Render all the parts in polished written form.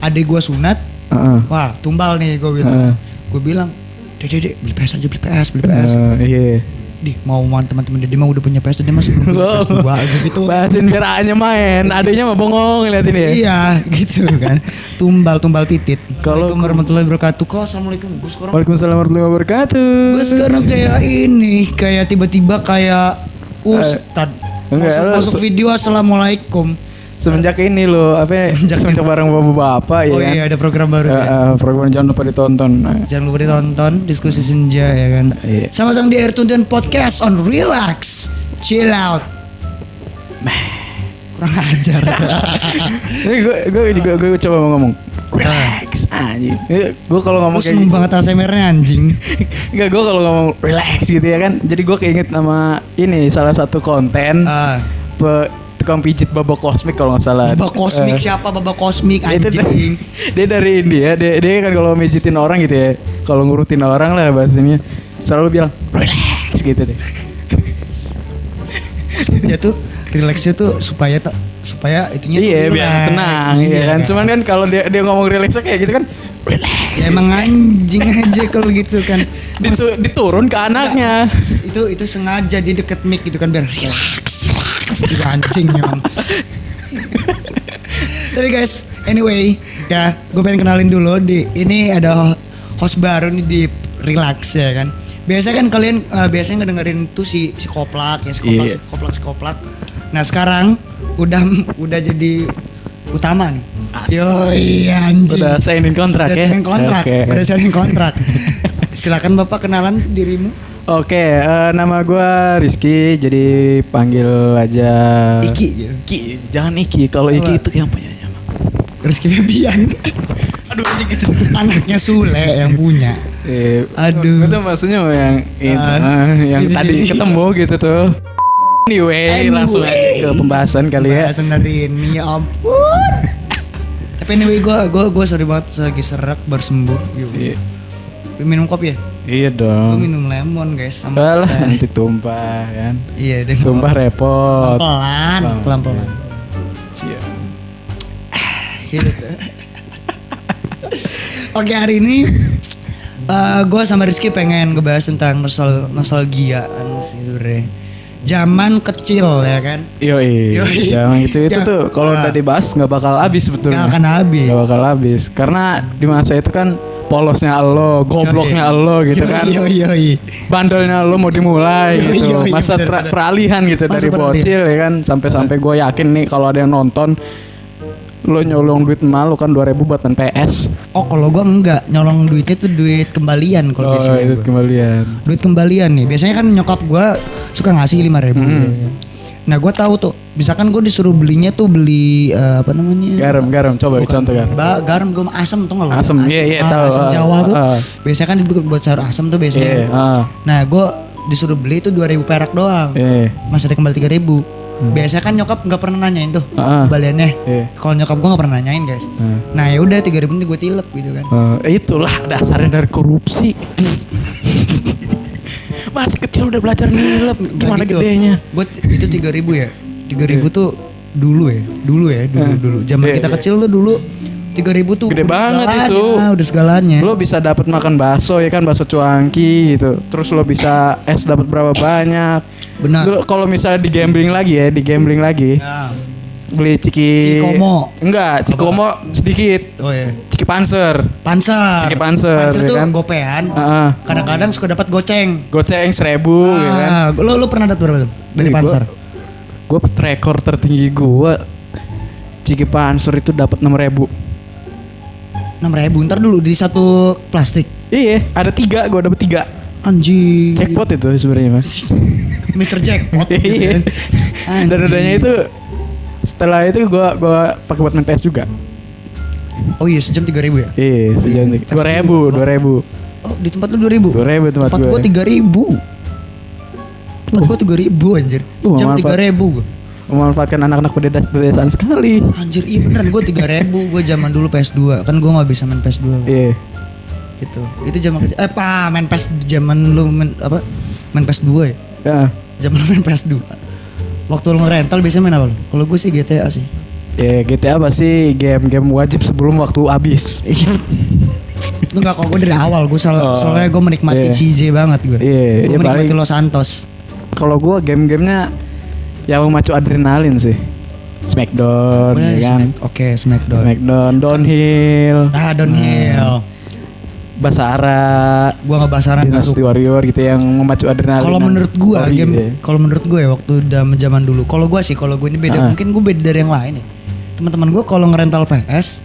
Adek gue sunat. Wah tumbal nih gue bilang. Gue bilang, Dek beli PS aja, beli PS. Iya. Di mau teman-teman dia mah udah punya PS, dia masih belum punya PS2 gitu. Bahasin biar A-nya main, adenya mah bongong ngeliatin ya. Iya gitu kan. Tumbal titit. Kalau Assalamualaikum warahmatullahi wabarakatuh. Assalamualaikum. Waalaikumsalam warahmatullahi wabarakatuh. Gue sekarang kayak tiba-tiba kayak Ustad masuk video assalamualaikum. Semenjak ini loh, semenjak bareng bapak-bapak ya. Oh iya, ada program baru. Program jangan lupa ditonton. Jangan lupa ditonton Diskusi Senja ya kan. Iya. Selamat datang di Air Tuntunan Podcast on Relax, Chill Out. Kurang ajar. Gue coba mau ngomong relax anjing. Gue kalau ngomong kayak seneng banget ASMR-nya anjing. Enggak, gue kalau ngomong relax gitu ya kan. Jadi gue keinget nama ini salah satu konten tukang pijit Babak Kosmik kalau nggak salah. Babak Kosmik siapa? Babak Kosmik anjing. Dia dari India. Dia kan kalau mijitin orang gitu ya, kalau ngurutin orang lah bahasanya, selalu bilang relax gitu deh. Dia tuh relaxnya tuh supaya itunya iya tuh biar tenang iya kan. Cuman kan kalau dia ngomong relaxnya kayak gitu kan relax. Ya emang anjing aja kalau gitu kan. Diturun ke anaknya. Itu sengaja di deket mic gitu kan biar relax. Gitu anjing memang. Tapi guys, anyway, ya gue pengen kenalin dulu ini ada host baru nih di Relax ya kan. Biasa kan kalian biasanya ngedengerin tuh si Koplak ya, si Koplak. Nah sekarang udah jadi utama nih. Yo iya anjing. Udah signing kontrak ya. Udah signing kontrak. Silakan Bapak kenalan dirimu. Oke, nama gue Rizky, jadi panggil aja Iki gitu. Iki, jangan Iki. Kalau Iki itu yang punya nama Rizky Febian. Aduh anjing gitu. Anaknya Sule yang punya. Aduh. Itu maksudnya yang yang tadi ketemu gitu tuh. Anyway, langsung aja ke pembahasan kali ya. Pembahasan hari ini, ya ampun. Tapi anyway gue sorry banget lagi serak baru sembuh gitu. Iya. Minum kopi ya? Iya dong. Gue minum lemon guys sama alah, nanti tumpah kan. Iya deh. Tumpah repot. Pelan-pelan. Iya. Gitu. Oke, hari ini gue sama Rizky pengen ngebahas tentang nostalgia sih sebenarnya. Zaman kecil ya kan. Yoi. Zaman itu tuh kalau udah dibahas nggak bakal habis sebetulnya. Nggak bakal habis. Karena di masa itu kan polosnya lo, gobloknya lo gitu kan. Bandelnya lo mau dimulai gitu. Masa peralihan gitu dari bocil ya kan sampai gue yakin nih kalau ada yang nonton lo nyolong duit emak lo kan 2.000 buat main PS. Oh kalau gue enggak, nyolong duitnya tuh duit kembalian kalau biasanya. Duit kembalian. Duit kembalian nih. Biasanya kan nyokap gue suka ngasih 5.000. Nah gue tahu tuh, misalkan gue disuruh belinya tuh beli apa namanya? Garam, coba dicontoh kan. Garam gue asam tuh nggak? Asam, iya tahu. Asam Jawa tuh. Biasanya kan buat sayur asam tuh biasanya. Nah gue disuruh beli tuh 2.000 perak doang. Masih ada kembali 3.000. Biasanya kan nyokap nggak pernah nanyain tuh kembaliannya. Kalau nyokap gue nggak pernah nanyain guys. Nah ya udah 3.000 ini gue tilep gitu kan. Itulah dasarnya dari korupsi. Masih kecil udah belajar nilep. Gimana gitu. Gedenya? Gue itu 3.000 ya. 3.000 tuh dulu ya. Dulu. Zaman kita kecil tuh dulu 3.000 tuh gede banget itu. Udah segalanya. Lo bisa dapat makan bakso ya kan, bakso cuanki gitu. Terus lo bisa es dapat berapa banyak. Benar. Kalau misalnya di gambling lagi. Ya. Beli Cikomo. Enggak, Cikomo sedikit. Oh iya. Ciki Panser Panser ya tuh kan? gopean. Kadang-kadang suka dapat goceng 1.000 ya kan. Lo pernah dapat berapa tuh dari Panser? Gue rekor tertinggi gue Ciki Panser itu dapat 6.000. 6.000 ntar dulu di satu plastik. Iya, ada 3, gue dapet 3. Anjing. Jackpot itu sebenarnya mas. Mr. Jackpot. Iya. Dan udahnya itu setelah itu gue pakai buat main PS juga. Oh iya, sejam 3.000 ya? Iya, sejam 2.000. Oh, di tempat lu 2.000? 2.000 tempat gue. Tempat gue 3.000. Tempat gue 3.000 anjir. Sejam 3.000 gue. Memanfaatkan anak-anak pedesaan sekali. Anjir iya beneran gue 3.000. Gue zaman dulu PS2. Kan gue gak bisa main PS2. Iya. Itu zaman kecil. Main PS zaman lu main PS2 ya? Zaman lu main PS2. Waktu lu ngerental biasanya main apa lu? Kalau gue sih GTA sih. Ya GTA pasti game-game wajib sebelum waktu habis. Lu enggak, kok gue dari awal gue soalnya gue menikmati CJ banget gue. Gue menikmati Los Santos. Kalau gue game-gamenya yang memacu adrenalin sih. Smackdown ya kan. Oke, Smackdown. Downhill. Downhill. Basara, gua nggak Basara, Dynasty Warrior gitu yang memacu adrenalin. Kalau menurut gua kalau menurut gue waktu zaman dulu, kalau gue ini beda, mungkin gue beda dari yang lain ya. Teman-teman gue kalau ngerental PS,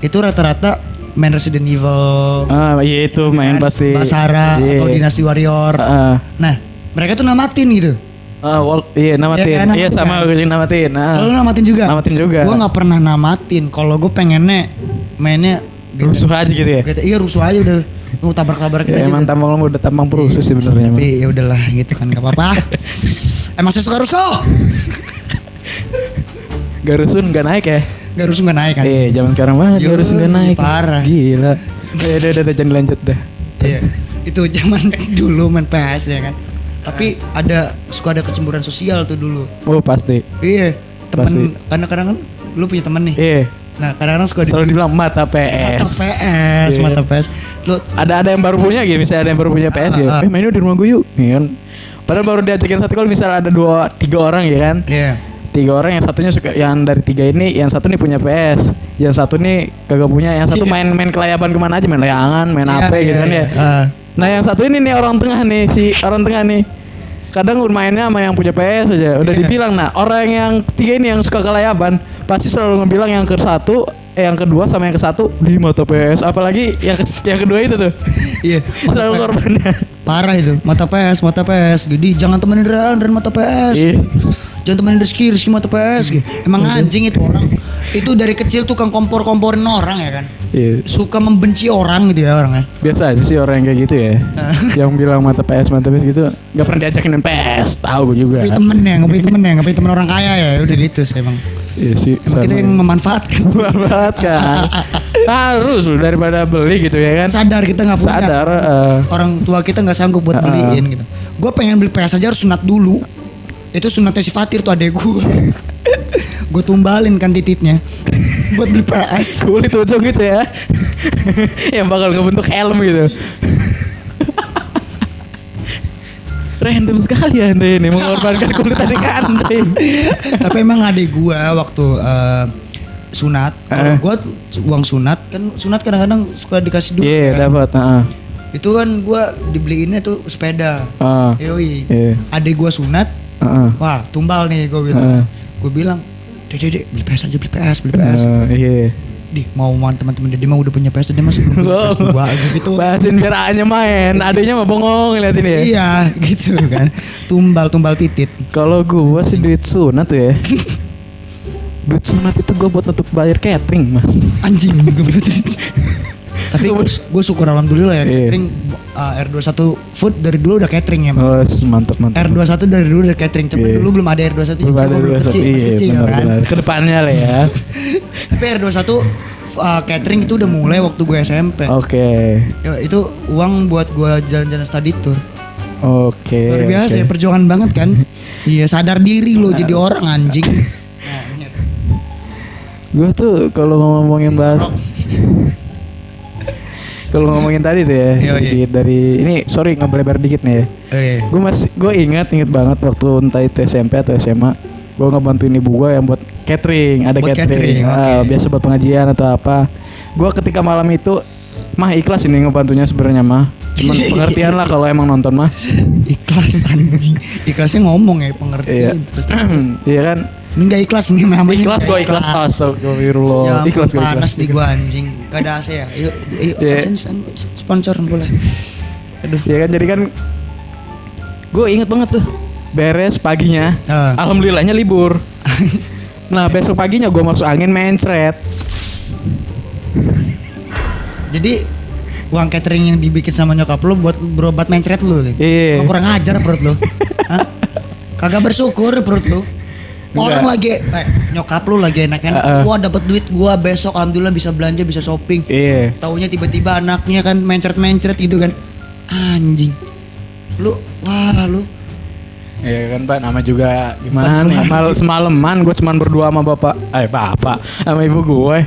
itu rata-rata main Resident Evil. Iya itu main pasti. Basara atau Dynasty Warrior. Nah, mereka tuh namatin gitu. Namatin. Iya sama gue namatin. Lu namatin juga? Namatin juga. Gue nggak pernah namatin. Kalau gue pengennya mainnya rusuh aja gitu ya. Iya rusuh aja udah. Lu tabrak-tabrak ya, aja. Emang tampang lu udah tampang perusuh sih benernya. Tapi ya udahlah gitu kan, enggak apa-apa. Emang saya suka rusuh. Garusun enggak naik ya? Garusun enggak naik kan? Zaman sekarang banget Garusun enggak naik. Parah. Gila. Udah jangan lanjut dah. Iya. Itu zaman dulu main PS ya kan. Tapi suka ada kecemburuan sosial tuh dulu. Oh pasti. Iya. Temen kadang-kadang kan lu punya temen nih. Iya. Nah kadang-kadang suka selalu dibilang mata PS. Mata PS. Lu ada yang baru punya gitu, misalnya ada yang baru punya PS ya. Main di rumah gue yuk. Nih kan. Padahal baru diajakin satu kali, misal ada 2-3 orang ya kan. Iya. 3 orang, yang satunya suka, yang dari 3 ini, yang satu nih punya PS, yang satu nih kagak punya, yang satu main kelayaban kemana aja, main layangan, main apa gitu kan ya. Nah yang satu ini nih orang tengah nih, si orang tengah nih. Kadang mainnya sama yang punya PS aja. Udah dibilang, nah orang yang 3 ini yang suka kelayaban pasti selalu ngebilang yang yang kedua sama yang ke-1 di mata PS. Apalagi yang kedua itu tuh. Iya, selalu korbannya. Parah itu, mata PS. Jadi jangan temenin Ran mata PS. Iya. Jangan temenin Rizky mata PS. Emang anjing itu orang. Itu dari kecil tukang komporin orang ya kan. Iya. Suka membenci orang gitu ya orangnya. Biasa aja sih orang yang kayak gitu ya. Yang bilang mata PS gitu gak pernah diajakin main PS. Tahu gue juga. Gak punya temen orang kaya ya. Udah gitu sih emang. Iya sih. Kita yang memanfaatkan. Harus daripada beli gitu ya kan. Sadar kita gak punya. Sadar. Orang tua kita gak sanggup buat beliin gitu. Gue pengen beli PS aja harus sunat dulu. Itu sunatnya si Fatir tuh adek gue. Gue tumbalin kan titiknya buat beli PS. Kulit ujung gitu ya. Yang bakal ngebentuk helm gitu. Random sekali Anda ini mengorbankan kulit adik Anda. Tapi emang adek gue waktu sunat, kalau gue uang sunat kan, sunat kadang-kadang suka dikasih duit. Iya dapat. Itu kan gue dibeliinnya tuh sepeda. Yoi. Adek gue sunat. Wah tumbal nih gue bilang. Gue bilang, Dek beli PS aja, beli PS. Iya. Di mau teman-teman dia mah udah punya PS, dia masih belum beli PS gua gitu. Bahasin biar A-nya main, adanya mah bongong liatin ya. Iya, gitu kan. Tumbal titit. Kalau gua sih duit sunat tuh ya. Duit sunat itu gua buat nutup bayar catering, Mas. Anjing, gua betul. Tapi gue syukur alhamdulillah ya, catering R21 Food dari dulu udah catering ya. Oh, mantap. R21 dari dulu udah catering, tapi dulu belum ada R21. Belum ada R21. Iya, benar. Kedepannya lah ya. Tapi R21 catering itu udah mulai waktu gue SMP. Oke. Itu uang buat gue jalan-jalan study tour. Oke. Luar biasa ya, perjuangan banget kan. Iya, sadar diri lo jadi orang anjing. Gue tuh kalau ngomongin kalau ngomongin tadi tuh ya, sedikit dari ini, sorry ngebelebar dikit nih ya. Gue ingat banget waktu entah itu SMP atau SMA, gue ngebantuin ibu gue yang buat catering, ada catering. Biasa buat pengajian atau apa. Gue ketika malam itu mah ikhlas ini ngebantunya sebenarnya mah. Cuman pengertian lah kalau emang nonton mah. Ikhlas anjing. Ikhlasnya ngomong ya, pengertian. Iya kan? Ini gak ikhlas nih namanya. Ikhlas gue ikhlas. Astagfirullah. Ya, ikhlas gue panas di gue anjing. Gak ada AC ya. Yuk sponsor boleh. Aduh. Ya kan, jadi kan gue inget banget tuh. Beres paginya. Alhamdulillahnya libur. Nah besok paginya gue masuk angin mencret. Jadi uang catering yang dibikin sama nyokap lu buat berobat mencret lu. Iya. Kurang ajar perut lu. Kagak bersyukur perut lu. Orang lagi nyokap lu lagi enak-enak, wah dapat duit gua besok alhamdulillah bisa belanja, bisa shopping. Iya. Taunya tiba-tiba anaknya kan mencret-mencret gitu kan. Anjing. Lu, wah lu. Ya kan Pak, nama juga gimana nih? Semalaman gue cuman berdua sama bapak sama ibu gue.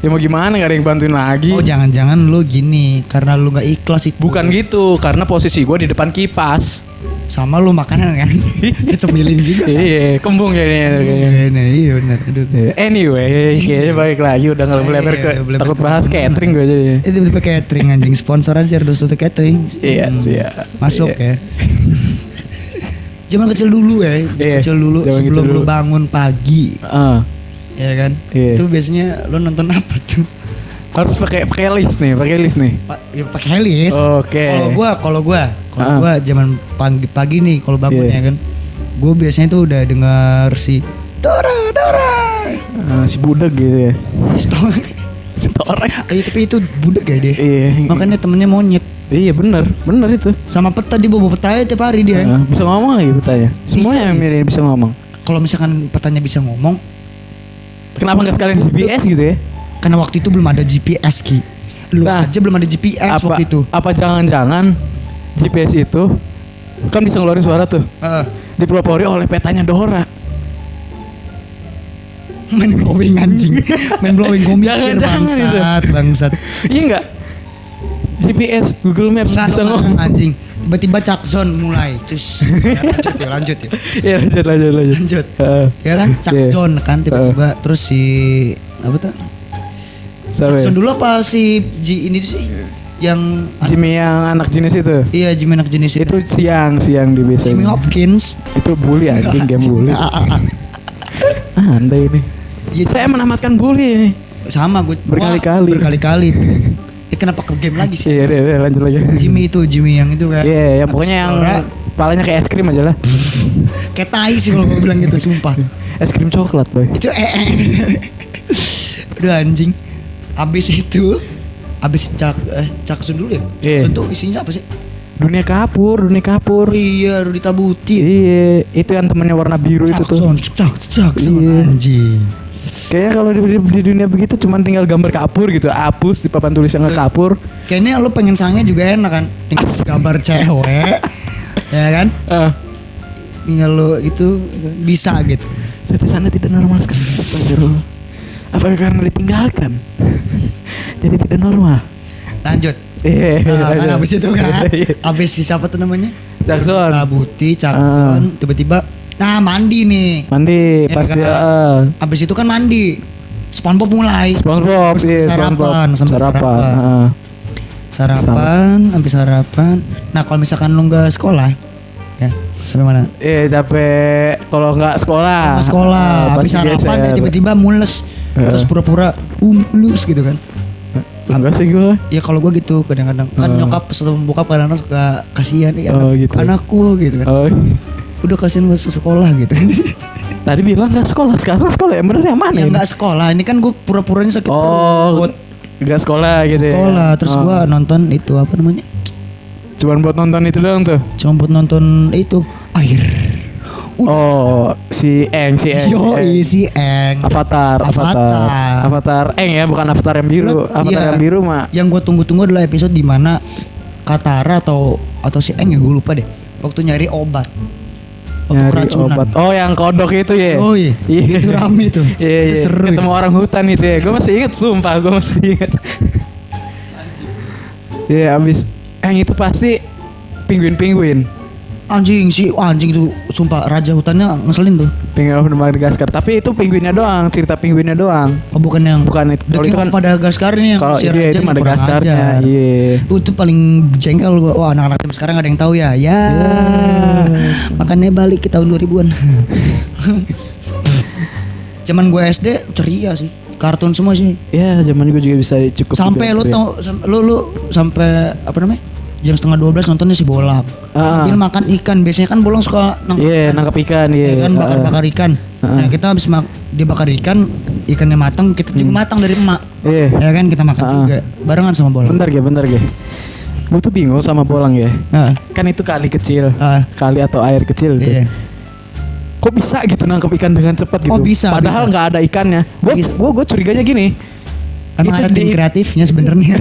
Ya mau gimana, gak ada yang bantuin lagi. Oh jangan-jangan lu gini karena lu gak ikhlas itu. Bukan gitu, karena posisi gue di depan kipas. Sama lu makanan kan. Dicemilin juga. Iya, kembung ya kayaknya. Iya benar. Aduh. Anyway, kayaknya balik lagi udah nggak lebar ke takut bahas catering gue jadi. Itu tipe catering anjing, sponsor aja harus untuk catering. Iya siap. Masuk ya. Zaman kecil dulu ya, sebelum lu bangun pagi. Ya kan? Itu biasanya lu nonton apa tuh? Harus pakai list nih. Ya pakai list. Oke. Kalau gua zaman pagi nih kalau bangun ya kan. Gue biasanya tuh udah dengar si Dora. Si budak gitu ya. Si Torek. Tapi itu budak ya dia. Iya. Makanya temennya monyet. Iya benar itu. Sama peta dia bawa petanya tiap hari dia. Bisa ngomong lagi petanya. Semuanya yang bisa ngomong. Kalau misalkan petanya bisa ngomong, kenapa nggak sekalian GPS gitu ya? Karena waktu itu belum ada GPS Ki. Lu aja belum ada GPS waktu itu. Apa jangan-jangan GPS itu kan bisa ngeluarin suara tuh. Dipelopori oleh petanya Dora. Main blowing anjing. Main blowing gue mikir bangsat. Iya enggak? GPS Google Maps bisa ngomong anjing. Tiba-tiba Cakzon mulai. Terus lanjut ya. Iya lanjut. Ya kan Cakzon kan tiba-tiba terus si apa tuh? Cakzon dulu apa si ini sih? Yang Jimmy yang anak jenis itu. Iya, Jimmy anak jenis itu. Itu siang di biasanya. Jimmy Hopkins. Itu bully anjing, game bully. Anda ini. Ya, saya menamatkan bully ini. Sama gue berkali-kali. Kenapa ke game lagi sih? Iya, lanjut lagi. Jimmy yang itu kan. Iya, yang pokoknya yang palanya kayak es krim aja lah. Kayak tai sih kalau gue bilang gitu, sumpah. Es krim coklat, boy. Itu Udah anjing. Abis Cakzon dulu ya? Iya. Itu isinya apa sih? Dunia kapur. Iya, Rudi Tabuti. Iya, itu yang temennya warna biru itu tuh. Cakzon anjing. Kayaknya kalau di dunia begitu cuman tinggal gambar kapur gitu, hapus di papan tulis yang kapur. Kayaknya lo pengen sange juga enak kan? Tinggal gambar cewek. Ya kan? Tinggal lo itu bisa gitu. Tapi sana tidak normal sekali. Apakah karena ditinggalkan? Jadi tidak normal. Lanjut. Kan abis itu kan abis si siapa tuh namanya? Cakzon. Tabuti, Cakzon. Tiba-tiba mandi nih. Ya, pasti. Kan? Abis itu kan mandi. SpongeBob mulai. SpongeBob. Sarapan. Habis sarapan. Nah kalau misalkan lu nggak sekolah, ya sampai mana? Capek kalau nggak sekolah. Habis sarapan ya tiba-tiba mules. Terus pura-pura mulus gitu kan? Enggak sih gue. Ya kalau gue gitu kadang-kadang kan nyokap atau bokap kadang-kadang suka kasihan ya gitu. Anakku gitu kan. Udah kasihan gue sekolah gitu. Tadi bilang gak sekolah, sekarang sekolah yang bener yang mana? Ya gak sekolah, ini kan gue pura-puranya sakit perut. Gak sekolah gitu ya? Sekolah, terus gue nonton itu apa namanya? Cuman buat nonton itu doang tuh? Cuma buat nonton itu, air. Si Eng. Si Eng. Avatar Eng ya, bukan Avatar yang biru. Avatar yang biru mah. Yang gue tunggu-tunggu adalah episode di mana Katara atau si Eng ya, gue lupa deh. Waktu nyari obat. Obat. Oh yang kodok itu ya. Oh iya. Itu rame tuh. Iya. Seru. Ketemu orang hutan itu ya. Gue masih inget, sumpah gue masih inget. Iya abis Eng itu pasti penguin. Anjing itu sumpah raja hutannya ngeselin tuh. Penguin of Madagascar. Tapi itu penguinnya doang, cerita penguinnya doang. Oh bukan itu. Kalau itu kan Madagaskarnya. Kalau si itu Madagaskarnya. Iya. Itu paling jengkel gua. Wah anak-anak sekarang gak ada yang tahu ya. Makanya balik ke tahun 2000-an. Zaman gue SD ceria sih. Kartun semua sih. Ya zaman gue juga bisa cukup. Sampai lu tau lu sampai apa namanya? Jam 11:30 nontonnya si Bolang. Sambil makan ikan. Biasanya kan Bolang suka nangkap ikan. Iya kan bakar ikan. Nah kita habis dia bakar ikannya matang, kita juga matang dari emak. Iya. Ya kan kita makan juga barengan sama Bolang. Bentar ya. Gue tuh bingung sama Bolang ya. Kan itu kali kecil. Kali atau air kecil gitu. Iya. Kok bisa gitu nangkep ikan dengan cepat gitu? Oh bisa. Padahal nggak ada ikannya. Gue curiganya gini. Emang Itu ada tim kreatifnya sebenarnya.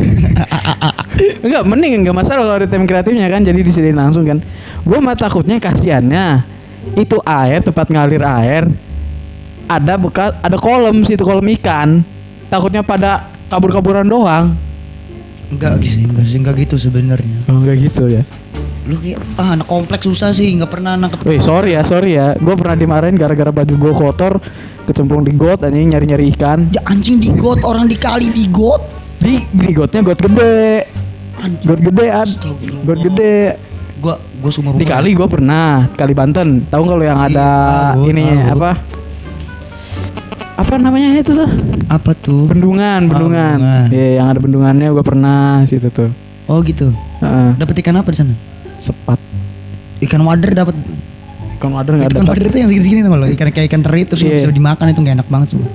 Enggak, mending enggak masalah kalau ada tim kreatifnya kan, jadi disediain langsung kan. Gue mah takutnya kasihannya itu air, tempat ngalir air ada bekas, ada kolam situ, kolam ikan. Takutnya pada kabur-kaburan doang. Enggak gitu sebenarnya. Oh, enggak gitu ya. Lu kayak anak kompleks susah sih, nggak pernah nangkep. Wih, sorry ya. Gue pernah dimarahin gara-gara baju gue kotor, kecemplung di got anjing nyari-nyari ikan. Ya anjing di got, orang di kali di got. Di gotnya got gede. Got gede. Gua seumur Di kali gue pernah, kali Banten. Tahu kalau yang ada ini apa? Apa namanya itu tuh? Apa tuh? Bendungan. Iya, yang ada bendungannya gue pernah situ tuh. Oh gitu. Dapat ikan apa di sana? Sepat. Ikan wader dapat. Ikan wader nggak ada. Ikan wader itu yang segini-segini tuh loh. Ikan kayak ikan teri terus bisa dimakan, itu nggak enak banget semua.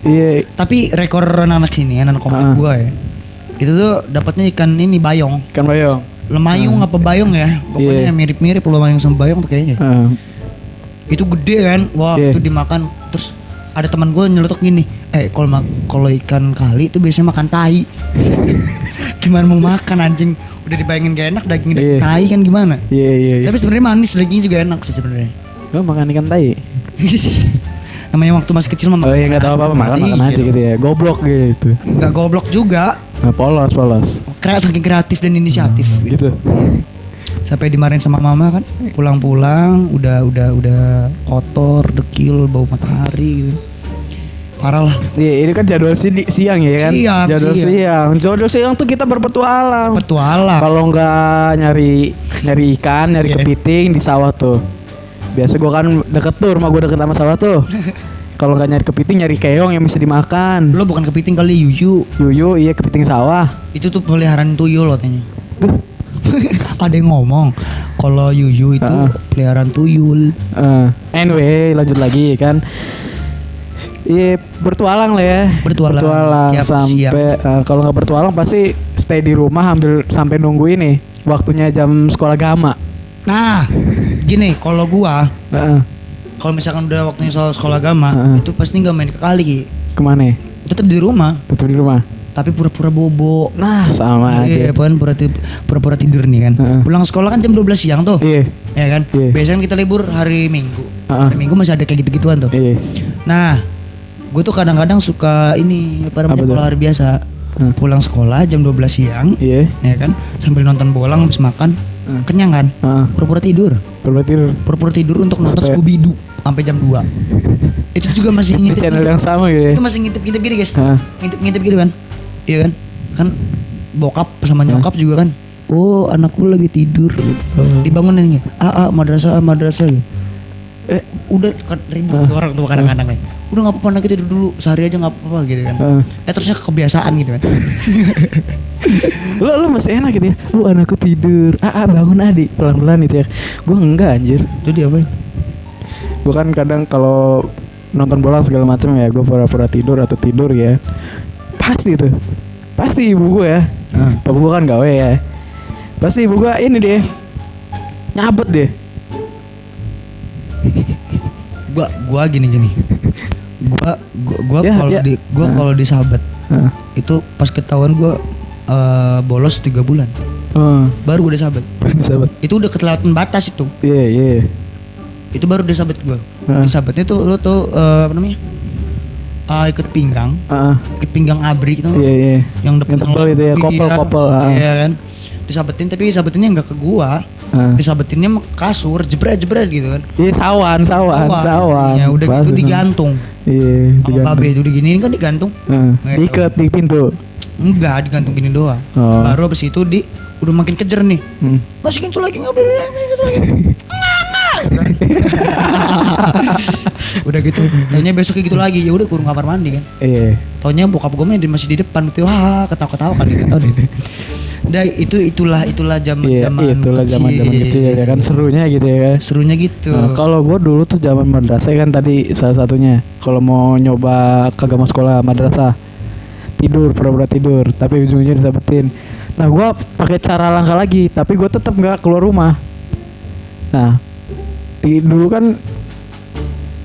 Iya. Tapi rekor anak sini, anak komplek gua ya. Itu tuh dapatnya ikan ini bayong. Ikan bayong. Lemayung apa bayong ya? Pokoknya mirip-mirip lemayung sama bayong tuh kayaknya. Itu gede kan. Wah, itu dimakan. Terus ada teman gue nyelotok gini. Kalau ikan kali itu biasanya makan tai. Gimana mau makan anjing? Udah dibayangin gak enak daging tai kan gimana? Iya. Tapi sebenarnya manis, dagingnya juga enak sih sebenarnya. Gue makan ikan tai. Namanya waktu masih kecil mah. Oh iya, nggak tahu apa-apa, makan aja gitu ya. Goblok gitu. Nggak goblok juga. Nah, polos. Saking kreatif dan inisiatif gitu. Sampai dimarahin sama mama kan. Pulang-pulang udah kotor, dekil, bau matahari gitu. Parah lah. Iya, ini kan jadwal siang ya kan? Jadwal siang tuh kita berpetualang. Kalau nggak nyari ikan, nyari kepiting di sawah tuh. Biasa gue kan deket tuh, rumah gue deket sama sawah tuh. Kalau nggak nyari kepiting, nyari keong yang bisa dimakan. Lo bukan kepiting kali, yuyu. Iya, kepiting sawah. Itu tuh peliharaan tuyul katanya. Ada yang ngomong kalau yuyu itu peliharaan tuyul. Anyway, lanjut lagi kan. Iya, bertualang lah ya. Bertualang sampai kalau nggak bertualang pasti stay di rumah sampai nunggu ini waktunya jam sekolah agama. Nah, gini, kalau gua kalau misalkan udah waktunya sekolah agama, itu pasti nggak main ke kali. Kemana? Tetap di rumah. Tapi pura-pura bobo. Nah, sama aja. Iya, pura-pura tidur nih kan. Pulang sekolah kan jam 12 siang tuh. Iya. Ya kan? Biasanya kan kita libur hari Minggu. Hari Minggu masih ada kayak gitu-gituan tuh. Iya. Nah, gue tuh kadang-kadang suka ini kalau hari biasa. Pulang sekolah jam 12 siang. Iya. Ya kan? Sambil nonton bola habis makan. Kenyang kan? Pura-pura tidur untuk nonton Scooby-Doo sampai jam 2. Itu juga masih ngintip channel yang sama gitu ya. Itu masih ngintip gini guys. Ngintip gitu kan. Iya kan? Kan bokap sama nyokap juga kan. Oh, anakku lagi tidur gitu. Dibangunin nih. Madrasah gitu. Udah ribut orang tuh kadang-kadang nih. Udah enggak apa-apa, anak tidur dulu sehari aja enggak apa-apa gitu kan. Terusnya kebiasaan gitu kan. Lo masih enak gitu ya. Anakku tidur. Bangun adik, pelan-pelan gitu ya. Gue enggak anjir. Itu dia apa? Gue kan kadang kalau nonton bola segala macam ya, gue pura-pura tidur ya. Pasti ibu gue ya. Papa gue kan gawe ya. Pasti ibu gue ini deh. Nyabet deh. Gua gini. Gua kalau di sahabat itu pas ketahuan gua bolos 3 bulan. Baru gue sahabat. Itu udah kelewatan batas itu. Iya. Itu baru di sahabat gua. Di sahabatnya tuh lo tuh apa namanya? Ikut pinggang. Ikut pinggang ABRI itu. Iya. Yang depan tebal itu ya, kopel. Iya kan. Disabetin tapi sabetinnya enggak ke gua. Disabetinnya kasur, jebret gitu kan. Iya, sawan. Ya udah gitu digantung. Iya, digantung. Babe itu diginiin kan digantung. Diikat di pintu. Enggak, digantung gini doang. Baru abis itu udah makin kejer nih. Masukin itu lagi enggak boleh. Udah gitu. Taunya besok kayak gitu lagi. Ya udah kurung kamar mandi kan. Iya. Taunya bokap gue masih di depan gitu. Ketawa-ketawa kan gitu. Udah itulah zaman kecil ya kan, serunya gitu ya kan. Serunya gitu. Kalau gue dulu tuh zaman madrasah kan tadi salah satunya. Kalau mau nyoba kagak mau sekolah madrasah, pura-pura tidur, tapi ujungnya disabetin. Nah, gue pakai cara langka lagi, tapi gue tetap nggak keluar rumah. Nah, dulu kan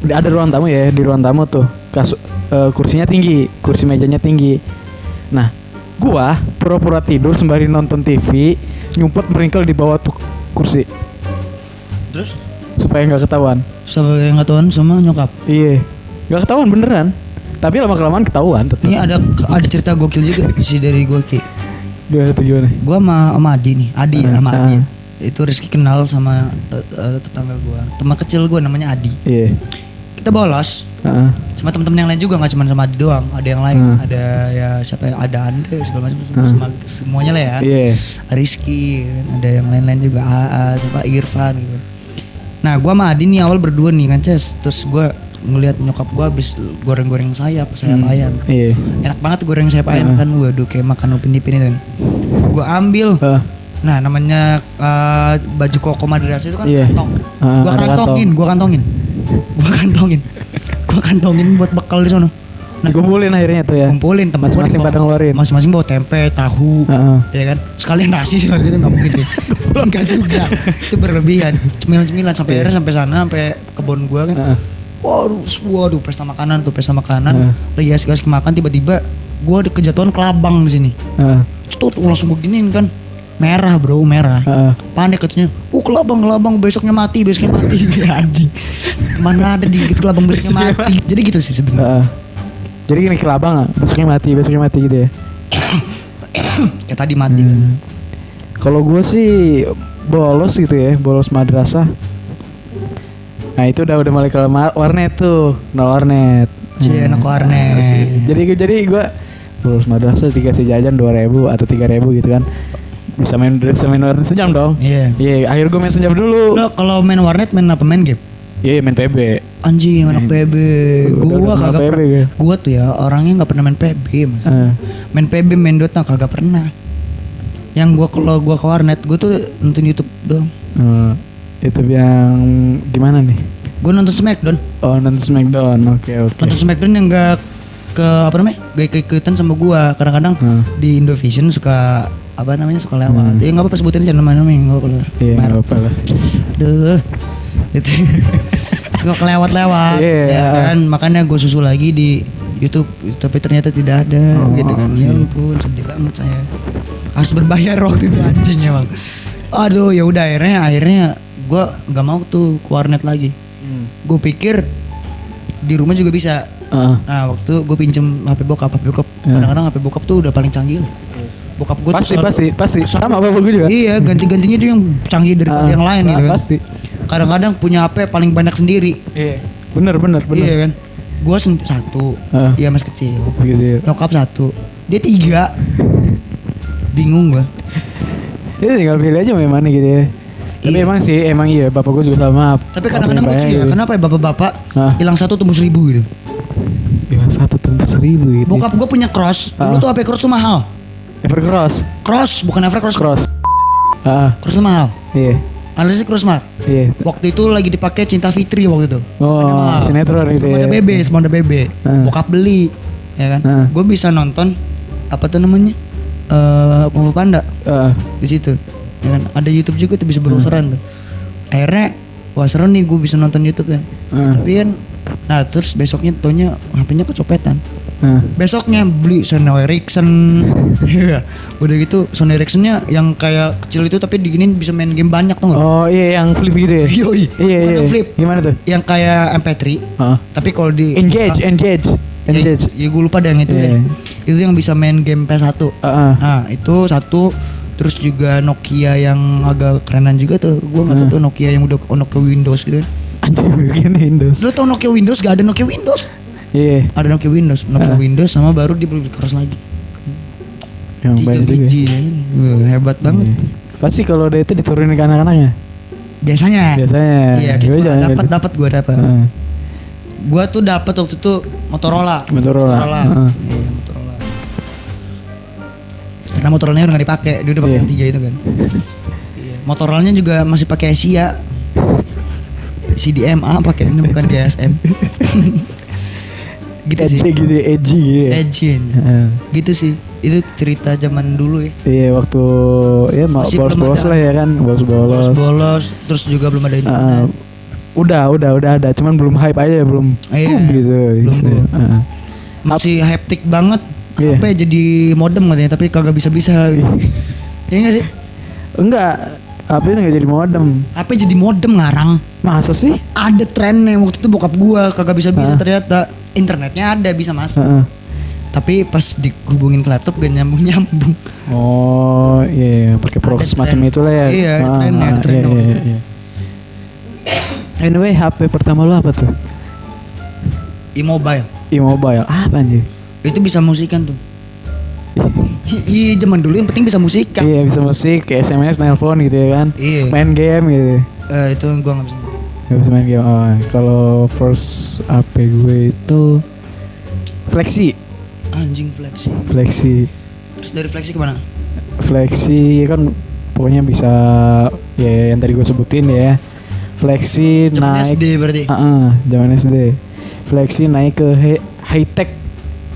ada ruang tamu ya, di ruang tamu tuh kursinya tinggi, kursi mejanya tinggi. Nah, gua pura-pura tidur sembari nonton TV, nyumpet meringkel di bawah tuh kursi. Terus? Supaya nggak ketahuan. Sampai nggak ketahuan sama nyokap. Iya, nggak ketahuan beneran. Tapi lama-kelamaan ketahuan tetap. Ini ada cerita gokil juga sih dari gua Ki. Gimana? Gua sama Adi nih, sama Adi. Itu Rizky kenal sama tetangga gua. Teman kecil gua namanya Adi. Iya. Kita bolos. Sama temen-temen yang lain juga, nggak cuma sama Adi doang, ada yang lain, ada ya siapa ya, ada Andre segala macam, semuanya lah ya. Iya. Rizky, ada yang lain-lain juga, siapa Irfan gitu. Nah, gua sama Adi nih awal berdua nih kan, terus gua ngelihat nyokap gua habis goreng-goreng sayap ayam. Iya. Enak banget goreng sayap ayam kan, waduh kayak makan upin ipin itu kan. Gua ambil. Nah, namanya baju koko madrasah itu kan kantong. Gua kantongin buat bekal di sono. Nah, kumpulin akhirnya tuh ya. Kumpulin teman masing-masing pada ngeluarin. Masing-masing bawa tempe, tahu, ya kan. Sekalian nasi juga gitu enggak mungkin sih. Enggak juga. Itu berlebihan. Cemilan-cemilan sampai akhirnya sampai sana, sampai kebun gua kan. Waduh, pesta makanan. Lagi asik-asik makan tiba-tiba gua kejatuhan kelabang di sini. Tuh langsung beginiin kan. Merah. Panik katanya. Kelabang besoknya mati. Anjing. Mana ada di kelabang besoknya mati. Jadi gitu sih sebenarnya. Jadi gini kelabang besoknya mati gitu ya. Kayak tadi mati. Kalau gue sih bolos gitu ya, bolos madrasah. Nah itu udah mulai ke warnet tuh, warnet. Enak warnet. Jadi gue bolos madrasah dikasih jajan 2.000 atau 3.000 gitu kan. Bisa main warnet sejam dong. Iya. Akhir gue main sejam dulu. Lo kalau main warnet main apa, main game? Iya main PB. Anjing anak PB. Gua kagak pernah. Gua tuh ya orangnya nggak pernah main PB mas. Main PB main Dota kagak pernah. Yang kalau gua ke warnet gua tuh nonton YouTube doang. YouTube yang gimana nih? Gua nonton Smackdown. Oh nonton Smackdown. Oke. Nonton Smackdown yang gak gak ikutan sama gua. Kadang-kadang di Indovision suka suka lewat. Ya nggak apa-apa sebutin aja namanya nggak apa-apa. Iya nggak apa-apa lah. Aduh. Itu suka kelewat-lewat ya kan, makanya gue susul lagi di YouTube tapi ternyata tidak ada gitu kan. Ya ampun sedih banget saya, harus berbayar waktu itu anjing ya bang. Aduh ya udah akhirnya gue nggak mau tuh ke warnet lagi. Gue pikir di rumah juga bisa. Nah waktu gue pinjem HP bokap. Kadang-kadang HP bokap tuh udah paling canggih lah. Bokap gue pasti sama bapak gue juga. Iya ganti-gantinya tuh yang canggih daripada yang lain gitu kan. Pasti. Kadang-kadang punya HP paling banyak sendiri. Iya. Bener. Iya kan. Gua satu. Iya masih kecil. Nyokap 1. Dia 3. Bingung gua. Ya tinggal pilih aja mau mana gitu ya. Tapi emang iya bapak gua juga sama. Tapi kadang-kadang lucu ya. Kenapa ya bapak-bapak hilang 1 tumbuh 1.000 gitu. Hilang 1 tumbuh 1.000 gitu. Bokap gua punya Cross. Dulu tuh HP Cross tuh mahal. Evercross. Cross bukan Evercross. Cross tuh mahal. Iya. Analisis Crossmart. Iya. Waktu itu lagi dipakai Cinta Fitri waktu itu. Oh, sinetron gitu ya. Semanda BB. Bokap beli, ya kan. Gue bisa nonton apa tuh namanya? Kung Fu Panda. Di situ. Ya kan. Ada YouTube juga tuh bisa browseran tuh. Akhirnya wah seru nih gue bisa nonton YouTube ya. Tapi kan nah terus besoknya taunya HP-nya kecopetan. Besoknya beli Sony Ericsson. Udah gitu Sony Ericsson-nya yang kayak kecil itu tapi diginin bisa main game banyak tuh gak? Oh iya yang flip gitu ya? Iya. Flip. Gimana tuh? Yang kayak MP3 tapi kalau di Engage ya gue lupa deh yang itu deh. Itu yang bisa main game PS1. Nah itu satu. Terus juga Nokia yang agak kerenan juga tuh. Gue gak tau tuh Nokia yang udah Nokia Windows gitu. Anjir bikin Windows. Lu tau Nokia Windows? Gak ada Nokia Windows. Iya. Ada Nokia Windows sama baru dibeli Cross lagi. Yang 3 biji ya. Hebat banget. Pasti kalau udah itu diturunin ke anak-anaknya. Biasanya. Iya, dapat gua dapat. Gua tuh dapat waktu itu Motorola. Iya, Motorola. Karena Motorolanya udah gak dipakai, dia udah pakai yang 3 itu kan. Motorolanya juga masih pakai Asia. CDMA pakainya bukan GSM. Gitu sih. Edgy. Gitu sih. Itu cerita zaman dulu ya. Iya waktu ya bolos lah ya kan, bolos. Terus juga belum ada internet. Udah ada, cuman belum hype aja belum. Iya. Gitu. Masih haptik banget. Iya. HP jadi modem katanya tapi kagak bisa-bisa. Iya enggak sih? Enggak, HP itu enggak jadi modem. HP jadi modem ngarang. Masa sih? Ada trennya waktu itu bokap gua kagak bisa-bisa ternyata. Internetnya ada bisa masuk. Tapi pas dihubungin ke laptop gak nyambung-nyambung. Oh iya, pakai proses macam itulah ya. Iya, ada trennya, ada trennya. Iya. Anyway, HP pertama lu apa tuh? E-mobile. E-mobile, apa anjir? Itu bisa musikan tuh. Iya, zaman dulu yang penting bisa musikan. Iya, bisa musik, kayak SMS, nelpon gitu ya kan. Iya. Main game gitu. Itu gua enggak bisa. Gak bisa main game. Oh, kalau first HP gue itu Flexi. Anjing Flexi. Terus dari Flexi kemana? Flexi kan pokoknya bisa ya yang tadi gue sebutin ya. Flexi Zaman naik SD berarti. Zaman SD. Flexi naik ke high tech.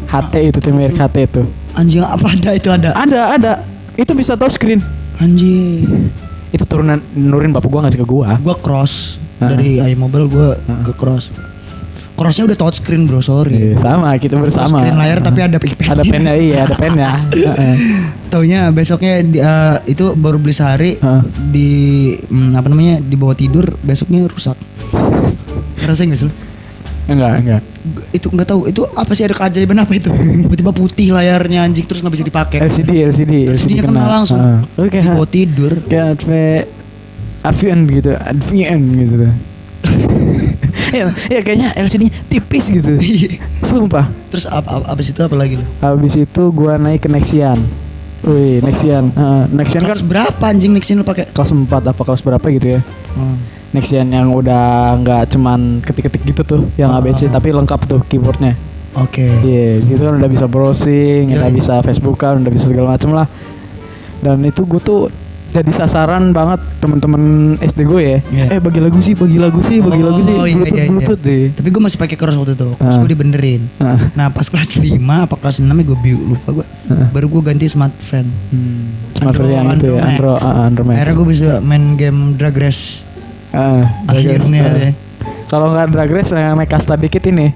HT itu tuh merek HT itu. Anjing apa ada itu ada? Ada. Itu bisa touch screen. Anjing. Itu nurin bapak gua ngasih ke gua. Gua cross dari iMobile gua ke cross. Crossnya udah touchscreen bro, sorry. Sama, kita bersama. Touchscreen layar tapi ada pen. Ada pennya, iya ada pennya. Taunya besoknya itu baru beli sehari di bawah tidur, besoknya rusak. Ngerasain gak sih? Enggak. Itu nggak tahu itu apa sih, ada keajaiban apa itu? Tiba-tiba putih layarnya anjing terus nggak bisa dipakai. LCD-nya kena langsung. Di bawah tidur. Kayak Avian gitu. Ya kayaknya LCD-nya tipis gitu. Sumpah. Terus abis itu apa lagi lo? Abis itu gua naik ke Nexian. Wih, Nexian. Nexian kelas kan berapa anjing Nexian lo pakai? Kelas 4 apa kelas berapa gitu ya. Nexian yang udah nggak cuman ketik-ketik gitu tuh, yang ABC tapi lengkap tuh keyboardnya. Oke. Iya, gitu kan udah bisa browsing, udah bisa Facebookan, udah bisa segala macem lah. Dan itu gue tuh jadi sasaran banget temen-temen SD gue ya. Bagi lagu sih, Bluetooth deh. Tapi gue masih pakai cross waktu itu, terus gue dibenerin. Nah pas kelas 5 apa kelas 6 gue lupa gue. Baru gue ganti Smart Friend. Smart Friend yang itu ya, Andromax. Akhirnya gue bisa main game Drag Race. Akhirnya. Kalau nggak Drag Race yang naik kasta dikit ini.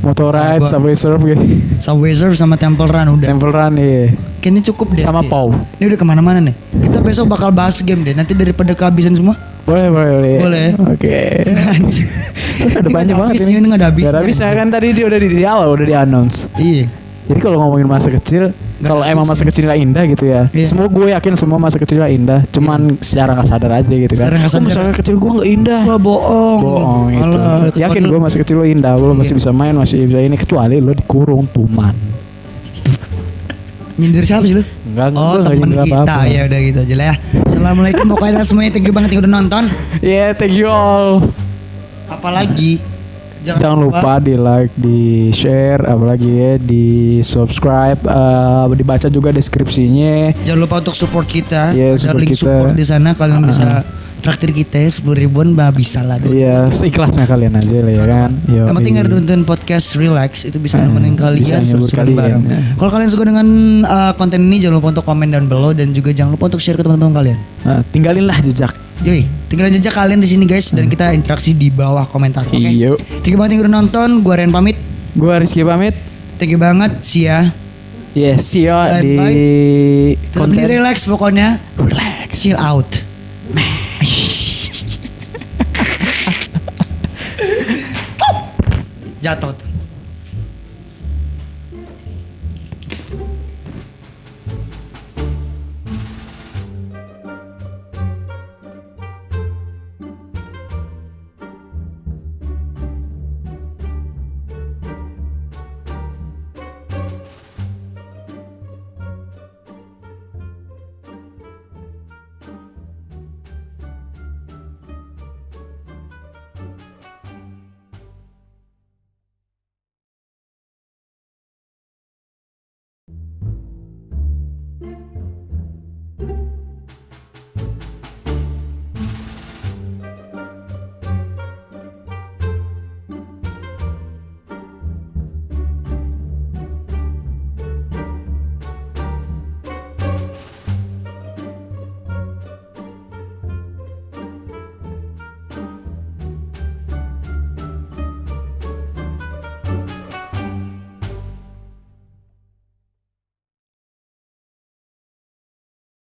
Motorride, Subway Surf gitu. Subway Surf sama Temple Run udah. Temple Run iya. Kayaknya cukup deh. Sama POW. Ini udah kemana-mana nih. Kita besok bakal bahas game deh. Nanti daripada kehabisan semua. Boleh. Oke. Ada banyak banget ini. Ini nggak ada habis. Gak habis kan tadi dia udah di awal udah di announce. Iya. Jadi kalau ngomongin masa kecil, kalau emang masa kecilnya indah gitu ya. Semua gue yakin semua masa kecilnya indah. Cuman secara nggak sadar aja gitu kan. Masa kecil gue nggak indah. Wah bohong itu. Yakin gue masa kecil lo indah. Lo masih bisa main, masih bisa ini, kecuali lo dikurung tuman. Nyindir siapa sih lu? Enggak, temen kita. Ya udah gitu aja lah ya. Assalamualaikum pokoknya semuanya, thank you banget yang udah nonton. Thank you all. Apalagi Jangan lupa di like, di share, apalagi ya, di subscribe, dibaca juga deskripsinya. Jangan lupa untuk support kita. Ada link support di sana, kalian bisa traktir kita ya 10 ribuan bisa lah. Iya, seikhlasnya kalian aja lah ya kan. Yang penting ada nonton podcast relax itu bisa nemenin kalian bareng. Kalau kalian suka dengan konten ini, jangan lupa untuk komen down below dan juga jangan lupa untuk share ke teman-teman kalian. Tinggalinlah jejak. Tinggalin jejak kalian di sini guys dan kita interaksi di bawah komentar. Oke. Thank you banget yang udah nonton. Gua Ren pamit. Gua Rizky pamit. Thank you banget. See ya. Yes, see ya di konten. Relax pokoknya. Relax. Chill out. Jatuh tuh.